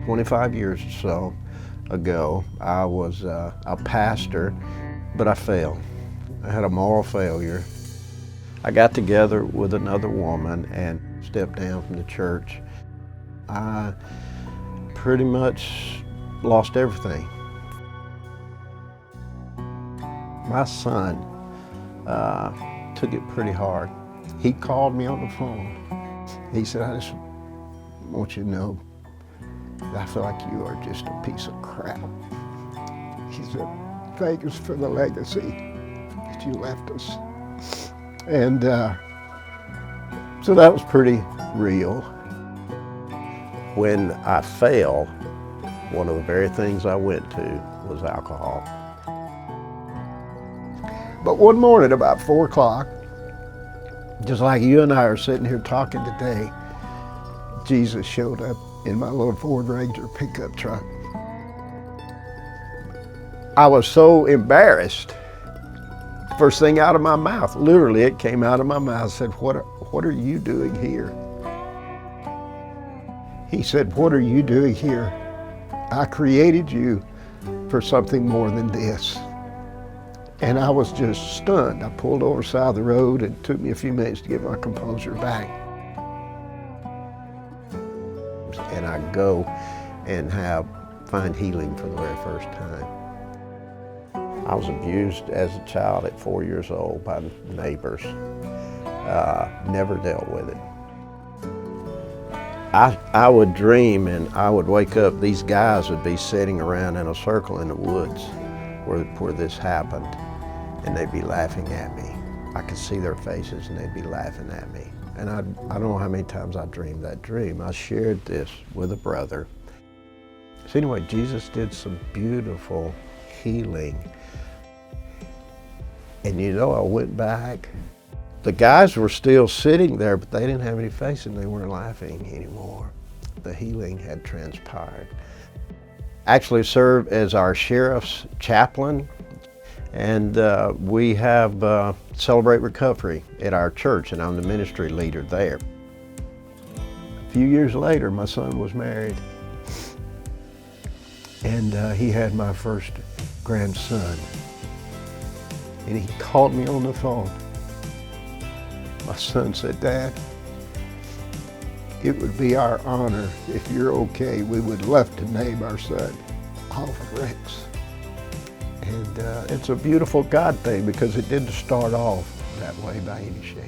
25 years or so ago, I was a pastor, but I failed. I had a moral failure. I got together with another woman and stepped down from the church. I pretty much lost everything. My son took it pretty hard. He called me on the phone. He said, I just want you to know that I feel like you are just a piece of crap. He said, thank us for the legacy that you left us. And so that was pretty real. When I failed, one of the very things I went to was alcohol. But one morning about 4 o'clock, just like you and I are sitting here talking today, Jesus showed up in my little Ford Ranger pickup truck. I was so embarrassed. First thing out of my mouth, literally it came out of my mouth, said, what are you doing here? He said, what are you doing here? I created you for something more than this. And I was just stunned. I pulled over the side of the road and it took me a few minutes to get my composure back. And I go and find healing for the very first time. I was abused as a child at 4 years old by neighbors. Never dealt with it. I would dream and I would wake up, these guys would be sitting around in a circle in the woods where this happened, and they'd be laughing at me. I could see their faces and they'd be laughing at me. And I don't know how many times I dreamed that dream. I shared this with a brother. So anyway, Jesus did some beautiful healing. And you know, I went back. The guys were still sitting there, but they didn't have any face and they weren't laughing anymore. The healing had transpired. Actually served as our sheriff's chaplain, and we have Celebrate Recovery at our church, and I'm the ministry leader there. A few years later, my son was married, and he had my first grandson. And he called me on the phone. My son said, Dad, it would be our honor, if you're okay, we would love to name our son Oliver Rex. And it's a beautiful God thing because it didn't start off that way by any shape.